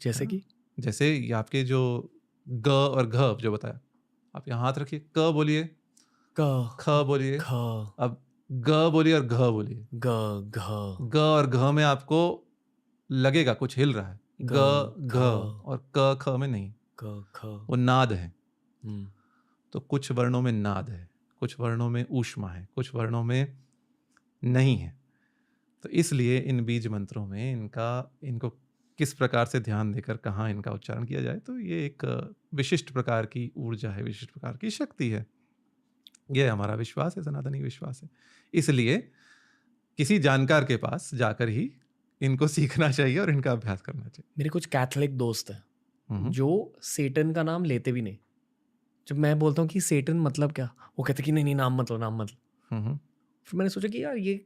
जैसे कि जैसे ये आपके जो ग और घ जो बताया, आप यहाँ हाथ रखिए, क बोलिए, क, ख बोलिए, ख, अब ग बोलिए और घ बोलिए। ग, घ, ग और घ में आपको लगेगा कुछ हिल रहा है, ग घ, और क ख में नहीं, क, ख। वो नाद है। हम्म, तो कुछ वर्णों में नाद है, कुछ वर्णों में ऊष्मा है, कुछ वर्णों में नहीं है। तो इसलिए इन बीज मंत्रों में इनको किस प्रकार से ध्यान देकर कहाँ इनका उच्चारण किया जाए, तो ये एक विशिष्ट प्रकार की ऊर्जा है, विशिष्ट प्रकार की शक्ति है। यह हमारा विश्वास है, सनातनी विश्वास है। इसलिए किसी जानकार के पास जाकर ही इनको सीखना चाहिए और इनका अभ्यास करना चाहिए। मेरे कुछ कैथोलिक दोस्त हैं हम्म, जो सेटन का नाम लेते भी नहीं। जब मैं बोलता हूँ कि सेटन मतलब क्या, वो कहते कि नहीं नहीं, नाम मत लो, नाम मत लो। हम्म, फिर मैंने सोचा कि यार ये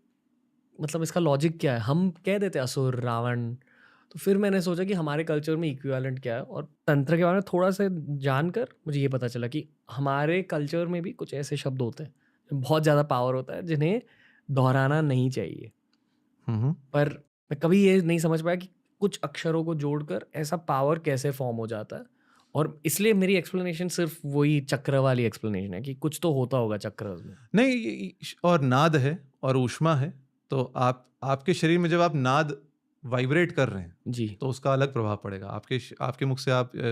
मतलब इसका लॉजिक क्या है? हम कह देते असुर, रावण। तो फिर मैंने सोचा कि हमारे कल्चर में इक्विवेलेंट क्या है, और तंत्र के बारे में थोड़ा सा जानकर मुझे ये पता चला कि हमारे कल्चर में भी कुछ ऐसे शब्द होते हैं, बहुत ज़्यादा पावर होता है, जिन्हें दोहराना नहीं चाहिए। हम्म। पर मैं कभी ये नहीं समझ पाया कि कुछ अक्षरों को जोड़कर ऐसा पावर कैसे फॉर्म हो जाता है। और इसलिए मेरी एक्सप्लेनेशन सिर्फ वही चक्र वाली एक्सप्लेनेशन है कि कुछ तो होता होगा चक्र में। नहीं, और नाद है और ऊष्मा है, तो आपके शरीर में जब आप नाद वाइब्रेट कर रहे हैं जी, तो उसका अलग प्रभाव पड़ेगा। आपके मुख से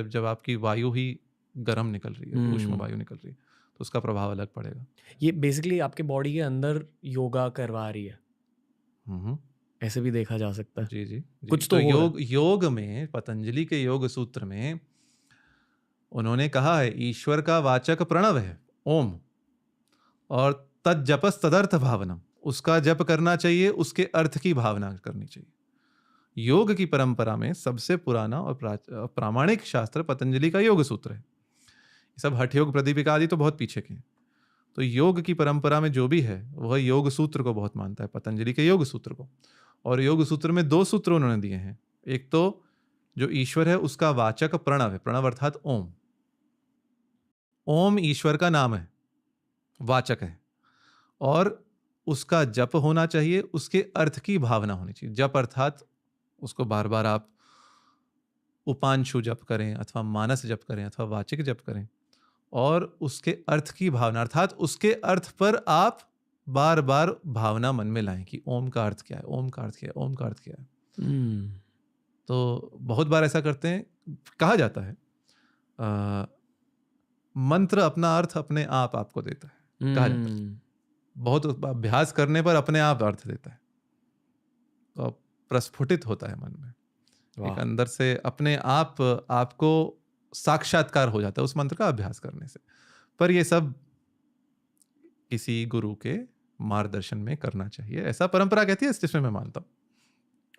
जब आपकी वायु ही गर्म निकल रही है, ऊष्म वायु निकल रही है, तो उसका प्रभाव अलग पड़ेगा। ये बेसिकली आपके बॉडी के अंदर योगा करवा रही है, हम्म, ऐसे भी देखा जा सकता है। जी जी कुछ तो हो रहा है। योग में, पतंजलि के योग सूत्र में उन्होंने कहा है ईश्वर का वाचक प्रणव है ओम, और तज्जपस तदर्थ भावनम, उसका जप करना चाहिए, उसके अर्थ की भावना करनी चाहिए। योग की परंपरा में सबसे पुराना और प्रामाणिक शास्त्र पतंजलि का योग सूत्र है। ये सब हठ योग, प्रदीपिका आदि तो बहुत पीछे के हैं। तो योग की परंपरा में जो भी है वह योग सूत्र को बहुत मानता है, पतंजलि के योग सूत्र को। और योग सूत्र में 2 सूत्र उन्होंने दिए हैं। एक तो जो ईश्वर है उसका वाचक प्रणव है, प्रणव अर्थात ओम। ओम ईश्वर का नाम है, वाचक है, और उसका जप होना चाहिए, उसके अर्थ की भावना होनी चाहिए। जप अर्थात उसको बार बार आप उपांशु जप करें अथवा मानस जप करें अथवा वाचिक जप करें, और उसके अर्थ की भावना अर्थात उसके अर्थ पर आप बार बार भावना मन में लाएं कि ओम का अर्थ क्या है, ओम का अर्थ क्या है, ओम का अर्थ क्या है। तो बहुत बार ऐसा करते हैं, कहा जाता है मंत्र अपना अर्थ अपने आप आपको देता है, कहा जाता है। बहुत अभ्यास करने पर अपने आप अर्थ देता है, तो प्रस्फुटित होता है मन में, एक अंदर से अपने आप आपको साक्षात्कार हो जाता है उस मंत्र का अभ्यास करने से। पर ये सब किसी गुरु के मार्गदर्शन में करना चाहिए, ऐसा परंपरा कहती है, जिसमें मैं मानता हूँ।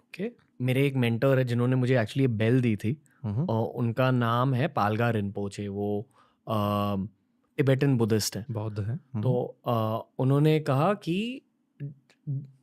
ओके, मेरे एक मेंटर है जिन्होंने मुझे एक्चुअली बेल दी थी, और उनका नाम है पालगा रिनपोचे। वो टिबेटन बुद्धिस्ट है, बौद्ध है। तो उन्होंने कहा कि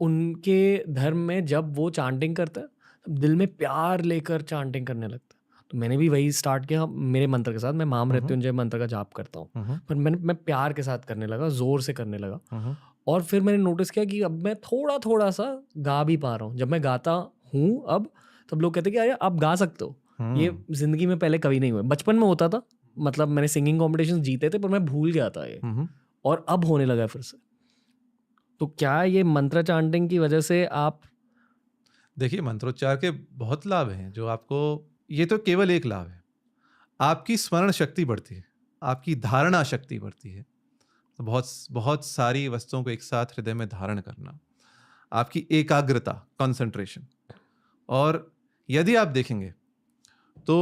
उनके धर्म में जब वो चांटिंग करता है दिल में प्यार लेकर चांटिंग करने लगता है। तो मैंने भी वही स्टार्ट किया मेरे मंत्र के साथ। मैं माम मृत्युंजय मंत्र का जाप करता हूँ, पर मैं प्यार के साथ करने लगा, जोर से करने लगा। और फिर मैंने नोटिस किया कि अब मैं थोड़ा थोड़ा सा गा भी पा रहा हूँ। जब मैं गाता हूँ अब, तब लोग कहते हैं कि अरे आप गा सकते हो। ये जिंदगी में पहले कभी नहीं हुआ। बचपन में होता था, मतलब मैंने सिंगिंग कॉम्पिटिशन जीते थे, पर मैं भूल गया था ये, और अब होने लगा फिर से। तो क्या ये मंत्र चांटिंग की वजह से आप देखिए, मंत्रोच्चार के बहुत लाभ हैं जो आपको, ये तो केवल एक लाभ है, आपकी स्मरण शक्ति बढ़ती है, आपकी धारणा शक्ति बढ़ती है। तो बहुत बहुत सारी वस्तुओं को एक साथ हृदय में धारण करना, आपकी एकाग्रता, कंसंट्रेशन। और यदि आप देखेंगे तो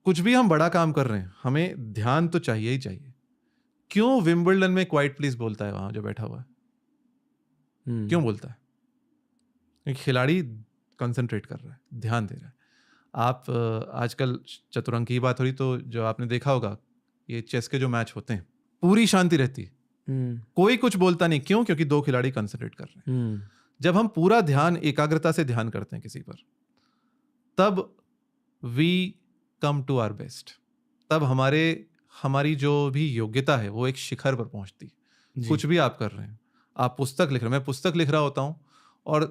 कुछ भी हम बड़ा काम कर रहे हैं, हमें ध्यान तो चाहिए ही चाहिए। क्यों विंबलडन में क्वाइट प्लीज बोलता है वहां जो बैठा हुआ है? क्यों बोलता है? क्योंकि खिलाड़ी कंसंट्रेट कर रहा है, ध्यान दे रहा है। आप आजकल चतुरंग की बात हो रही, तो जो आपने देखा होगा ये चेस के जो मैच होते हैं, पूरी शांति रहती है, कोई कुछ बोलता नहीं। क्यों? क्योंकि दो खिलाड़ी कंसंट्रेट कर रहे हैं। जब हम पूरा ध्यान, एकाग्रता से ध्यान करते हैं किसी पर, तब we come to our best. तब हमारी जो भी योग्यता है वो एक शिखर पर पहुंचती है। कुछ भी आप कर रहे हैं, आप पुस्तक लिख रहे हैं, मैं पुस्तक लिख रहा होता हूं और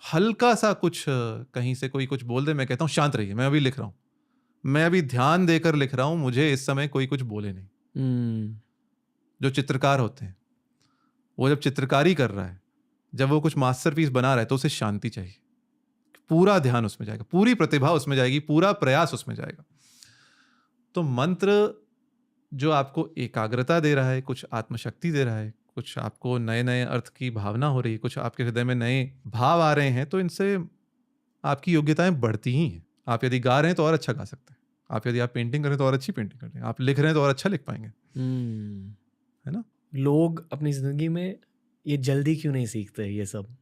हल्का सा कुछ कहीं से कोई कुछ बोल दे, मैं कहता हूं शांत रहिए, मैं अभी लिख रहा हूं, मैं अभी ध्यान देकर लिख रहा हूं, मुझे इस समय कोई कुछ बोले नहीं। जो चित्रकार होते हैं, वो जब चित्रकारी कर रहा है, जब वो कुछ मास्टरपीस बना रहा है, तो उसे शांति चाहिए, पूरा ध्यान उसमें जाएगा, पूरी प्रतिभा उसमें जाएगी, पूरा प्रयास उसमें जाएगा। तो मंत्र जो आपको एकाग्रता दे रहा है, कुछ आत्मशक्ति दे रहा है, कुछ आपको नए नए अर्थ की भावना हो रही है, कुछ आपके हृदय में नए भाव आ रहे हैं, तो इनसे आपकी योग्यताएं बढ़ती ही हैं। आप यदि गा रहे हैं तो और अच्छा गा सकते हैं, आप पेंटिंग कर रहे हैं तो और अच्छी पेंटिंग कर रहे हैं, आप लिख रहे हैं तो और अच्छा लिख पाएंगे, है ना? लोग अपनी जिंदगी में ये जल्दी क्यों नहीं सीखते ये सब?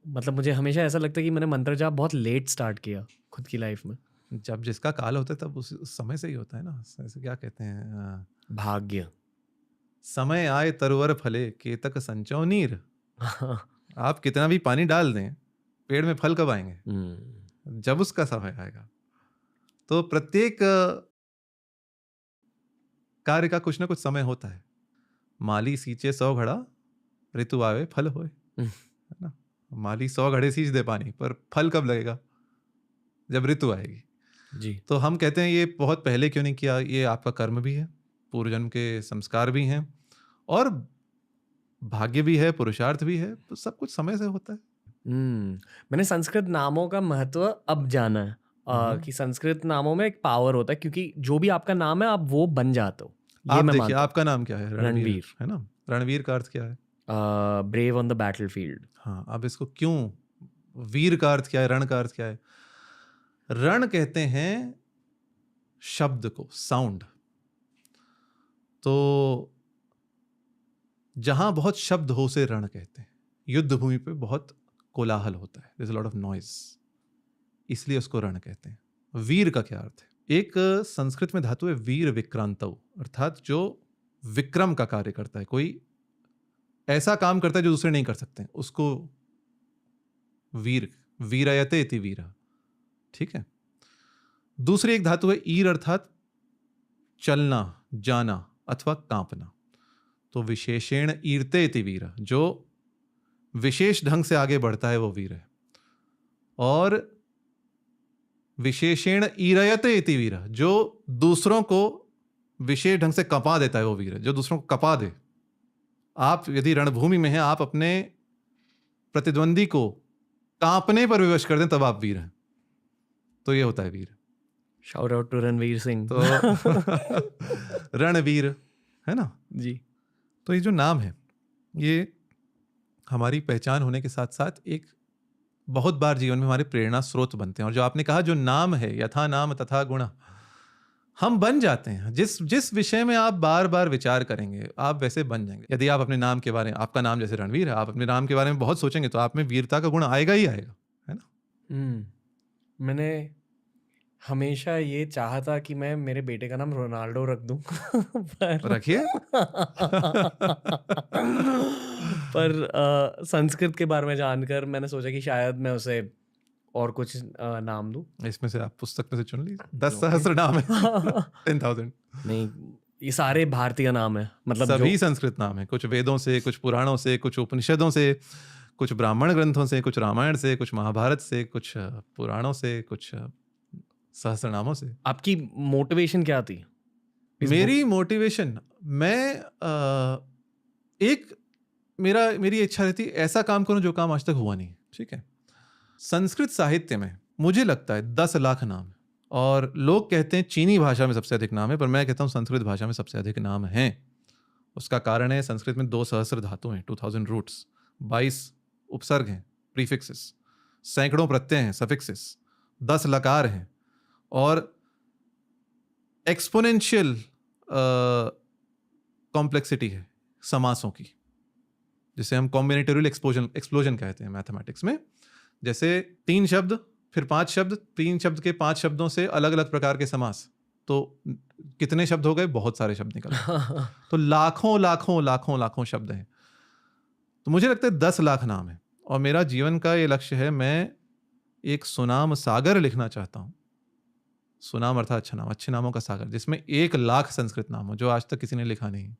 मतलब मुझे हमेशा ऐसा लगता है कि मैंने मंत्र जाप बहुत लेट स्टार्ट किया खुद की लाइफ में। जब जिसका काल होता है तब उस समय से ही होता है ना। ऐसे क्या कहते हैं, भाग्य। समय आए तरुवर फले केतक संचो नीर। आप कितना भी पानी डाल दें, पेड़ में फल कब आएंगे? जब उसका समय आएगा। तो प्रत्येक कार्य का कुछ ना कुछ समय होता है। माली सींचे 100 घड़ा, ऋतु आवे फल होए, है ना? माली 100 घड़े सींच दे पानी, पर फल कब लगेगा? जब ऋतु आएगी जी। तो हम कहते हैं ये बहुत पहले क्यों नहीं किया? ये आपका कर्म भी है, पूर्व जन्म के संस्कार भी हैं, और भाग्य भी है, पुरुषार्थ भी है, तो सब कुछ समय से होता है। मैंने संस्कृत नामों का महत्व अब जाना है, कि संस्कृत नामों में एक पावर होता है, क्योंकि जो भी आपका नाम है आप वो बन जाते हो। आप देखिए, आपका नाम क्या है? रणवीर, है ना? रणवीर का अर्थ क्या है? Brave on the battlefield. हाँ, अब इसको क्यों, वीर का अर्थ क्या है, रण का अर्थ क्या है? रण कहते हैं शब्द को, साउंड। तो जहां बहुत शब्द हो उसे रण कहते हैं। युद्ध भूमि पे बहुत कोलाहल होता है, there is a lot of noise, इसलिए उसको रण कहते हैं। वीर का क्या अर्थ है? एक संस्कृत में धातु है वीर विक्रांतौ, अर्थात जो विक्रम का कार्य करता है, कोई ऐसा काम करता है जो दूसरे नहीं कर सकते, उसको वीर, वीरयते इति वीर, ठीक है। दूसरी एक धातु है ईर, अर्थात चलना, जाना अथवा कांपना। तो विशेषेण ईरते इति वीर, जो विशेष ढंग से आगे बढ़ता है वो वीर है। और विशेषेण ईरयते इति वीर, जो दूसरों को विशेष ढंग से कपा देता है वो वीर है, जो दूसरों को कपा दे। आप यदि रणभूमि में हैं, आप अपने प्रतिद्वंदी को कांपने पर विवश कर दें, तब आप वीर हैं। तो ये होता है वीर। Shout out to Ranveer Singh. तो रणवीर, है ना जी। तो ये जो नाम है, ये हमारी पहचान होने के साथ साथ एक बहुत बार जीवन में हमारे प्रेरणा स्रोत बनते हैं। और जो आपने कहा, जो नाम है, यथा नाम तथा गुण, हम बन जाते हैं। जिस विषय में आप बार बार विचार करेंगे, आप वैसे बन जाएंगे। यदि आप अपने नाम के बारे में, आपका नाम जैसे रणवीर है, आप अपने नाम के बारे में बहुत सोचेंगे, तो आप में वीरता का गुण आएगा ही आएगा, है ना? मैंने हमेशा ये चाहा था कि मैं मेरे बेटे का नाम रोनाल्डो रख दूं। रखिए। पर संस्कृत के बारे में जानकर मैंने सोचा कि शायद मैं उसे और कुछ नाम दूं। इसमें से आप पुस्तक में से चुन लीजिए, 10 सहस्त्र नाम है। 10,000 नहीं, ये सारे भारतीय नाम है, मतलब सभी संस्कृत नाम है। कुछ वेदों से, कुछ पुराणों से, कुछ उपनिषदों से, कुछ ब्राह्मण ग्रंथों से, कुछ रामायण से, कुछ महाभारत से, कुछ पुराणों से, कुछ सहस्त्रनामों से। आपकी मोटिवेशन क्या थी? मेरी मोटिवेशन, मैं एक मेरी इच्छा रहती है ऐसा काम करूं जो काम आज तक हुआ नहीं, ठीक है। संस्कृत साहित्य में मुझे लगता है 10 लाख नाम है, और लोग कहते हैं चीनी भाषा में सबसे अधिक नाम है, पर मैं कहता हूं संस्कृत भाषा में सबसे अधिक नाम हैं। उसका कारण है संस्कृत में 2 सहस्र धातु हैं, 2000 रूट्स, 22 उपसर्ग हैं, प्रीफिक्सेस, सैकड़ों प्रत्यय हैं, सफिक्सेस, 10 लकार हैं, और एक्सपोनेंशियल कॉम्प्लेक्सिटी है समासों की, जिसे हम कॉम्बिनेटोरियल एक्सप्लोजन कहते हैं मैथमेटिक्स में। जैसे 3 शब्द फिर 5 शब्द, 3 शब्द के 5 शब्दों से अलग अलग प्रकार के समास, तो कितने शब्द हो गए? बहुत सारे शब्द निकल गए। तो लाखों लाखों लाखों लाखों शब्द हैं। तो मुझे लगता है 10 लाख नाम है, और मेरा जीवन का ये लक्ष्य है, मैं एक सुनाम सागर लिखना चाहता हूँ। सुनाम अर्थात अच्छा नाम, अच्छे नामों का सागर, जिसमें 1 लाख संस्कृत नाम हो जो आज तक किसी ने लिखा नहीं,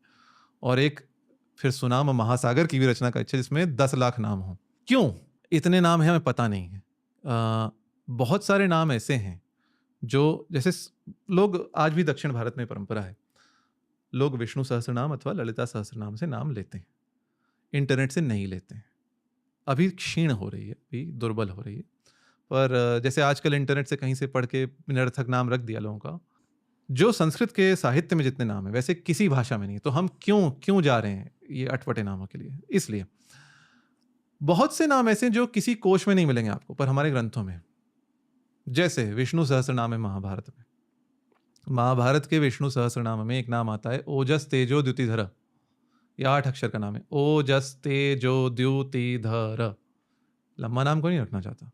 और एक फिर सुनाम महासागर की भी रचना का इच्छा जिसमें 10 लाख नाम हो। क्यों इतने नाम हैं हमें पता नहीं है। बहुत सारे नाम ऐसे हैं जो, जैसे लोग आज भी दक्षिण भारत में परंपरा है, लोग विष्णु सहस्रनाम अथवा ललिता सहस्रनाम से नाम लेते हैं, इंटरनेट से नहीं लेते हैं। अभी क्षीण हो रही है, अभी दुर्बल हो रही है, पर जैसे आजकल इंटरनेट से कहीं से पढ़ के निरर्थक नाम रख दिया लोगों का। जो संस्कृत के साहित्य में जितने नाम है वैसे किसी भाषा में नहीं, तो हम क्यों जा रहे हैं ये अटपटे नामों के लिए? इसलिए बहुत से नाम ऐसे जो किसी कोश में नहीं मिलेंगे आपको, पर हमारे ग्रंथों में, जैसे विष्णु सहस्रनाम है महाभारत में। महाभारत के विष्णु सहस्रनाम में एक नाम आता है ओजस तेजो द्युतिधर। ये 8 अक्षर का नाम है, ओजस तेजो द्युतिधर। लंबा नाम को नहीं रखना चाहता,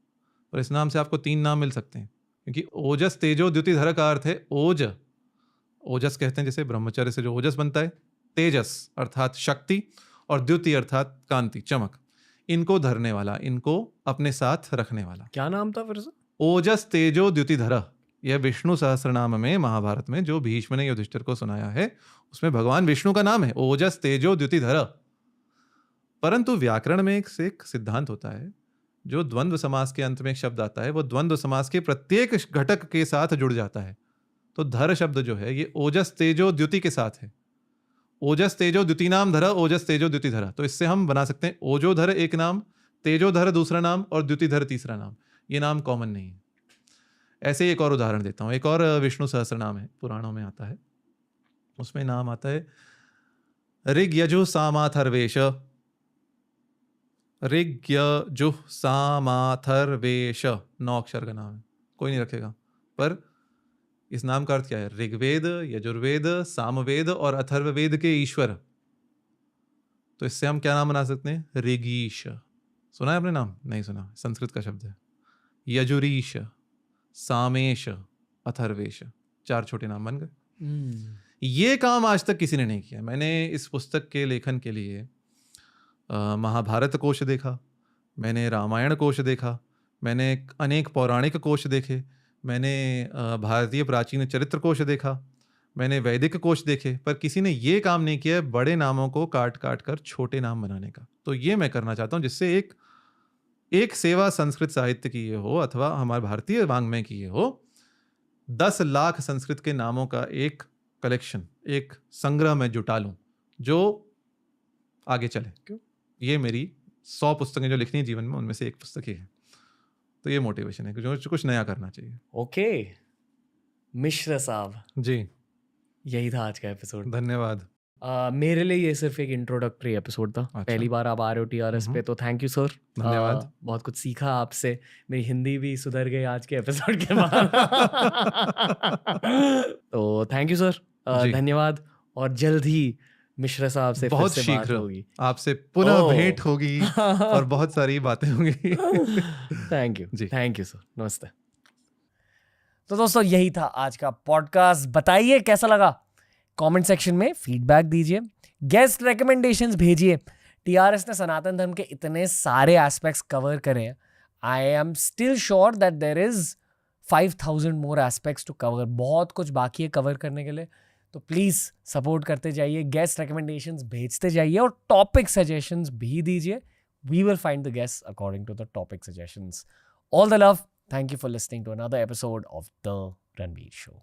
पर इस नाम से आपको 3 नाम मिल सकते हैं, क्योंकि ओजस तेजो द्युतिधर का अर्थ है ओजस कहते हैं जैसे ब्रह्मचर्य से जो ओजस बनता है, तेजस अर्थात शक्ति, और द्युति अर्थात कांति, चमक, इनको धरने वाला, इनको अपने साथ रखने वाला। क्या नाम था फिर से? ओजस तेजो द्युतिधर। यह विष्णु सहस्रनाम में महाभारत में जो भीष्म ने युधिष्ठिर को सुनाया है, उसमें भगवान विष्णु का नाम है ओजस तेजो द्युतिधर। परंतु व्याकरण में एक सिद्धांत होता है, जो द्वंद्व समास के अंत में एक शब्द आता है, वो द्वंद्व समास के प्रत्येक घटक के साथ जुड़ जाता है। तो धर शब्द जो है ये ओजस तेजो द्युति के साथ है। ओजस तेजो द्युतिनाम धर, ओजस तेजो द्युतिधर। तो इससे हम बना सकते हैं ओजोधर एक नाम, तेजोधर दूसरा नाम, और द्युतिधर तीसरा नाम। ये नाम कॉमन नहीं है। ऐसे ही एक और उदाहरण देता हूँ। एक और विष्णु सहस्र नाम है, पुराणों में आता है, उसमें नाम आता है ऋग यजुः सामाथर्वेश। ऋग यजुः सामाथर्वेश 9 अक्षर का नाम है, कोई नहीं रखेगा, पर इस नाम का अर्थ क्या है? ऋग्वेद, यजुर्वेद, सामवेद और अथर्ववेद के ईश्वर। तो इससे हम क्या नाम बना सकते हैं? ऋगीश। सुना है आपने नाम? नहीं सुना, संस्कृत का शब्द है। यजुरीश, सामेश, अथर्वेश, 4 छोटे नाम बन गए। ये काम आज तक किसी ने नहीं किया। मैंने इस पुस्तक के लेखन के लिए महाभारत कोश देखा, मैंने रामायण कोश देखा, मैंने अनेक पौराणिक कोश देखे, मैंने भारतीय प्राचीन चरित्र कोश देखा, मैंने वैदिक कोश देखे, पर किसी ने ये काम नहीं किया बड़े नामों को काट काट कर छोटे नाम बनाने का। तो ये मैं करना चाहता हूँ, जिससे एक सेवा संस्कृत साहित्य की ये हो, अथवा हमारे भारतीय वाङ्मय की ये हो। 10 लाख संस्कृत के नामों का एक कलेक्शन, एक संग्रह में जुटा लूँ जो आगे चले। क्यों? ये मेरी 100 पुस्तकें जो लिखनी है जीवन में, उनमें से एक पुस्तक ही है। तो ये मोटिवेशन है कि जो कुछ नया करना चाहिए। ओके मिश्र साहब जी, यही था आज का एपिसोड। धन्यवाद। मेरे लिए ये सिर्फ एक इंट्रोडक्टरी एपिसोड था। अच्छा। पहली बार आप आ रहे हो TRS पे, तो थैंक यू सर। धन्यवाद। बहुत कुछ सीखा आपसे। मेरी हिंदी भी सुधर गई आज के एपिसोड के बाद। तो थैंक यू सर, जी। धन्यवाद। और जल्द ही मिश्रा साहब से बहुत फिर से बात शीघ्र होगी, आपसे पुनः ओह। भेंट होगी और बहुत सारी बातें होंगी। थैंक यू जी। थैंक यू सर, नमस्ते। तो दोस्तों यही था आज का पॉडकास्ट। बताइए कैसा लगा, कमेंट सेक्शन में फीडबैक दीजिए, गेस्ट रिकमेंडेशंस भेजिए। TRS ने सनातन धर्म के इतने सारे एस्पेक्ट्स कवर करे हैं। I am still sure that there is 5000 more aspects to cover. बहुत कुछ बाकी है कवर करने के लिए, तो प्लीज़ सपोर्ट करते जाइए, गेस्ट रिकमेंडेशंस भेजते जाइए और टॉपिक सजेशंस भी दीजिए। We will find the guest according to the topic suggestions. All the love, thank you for listening to another episode of the Ranveer show.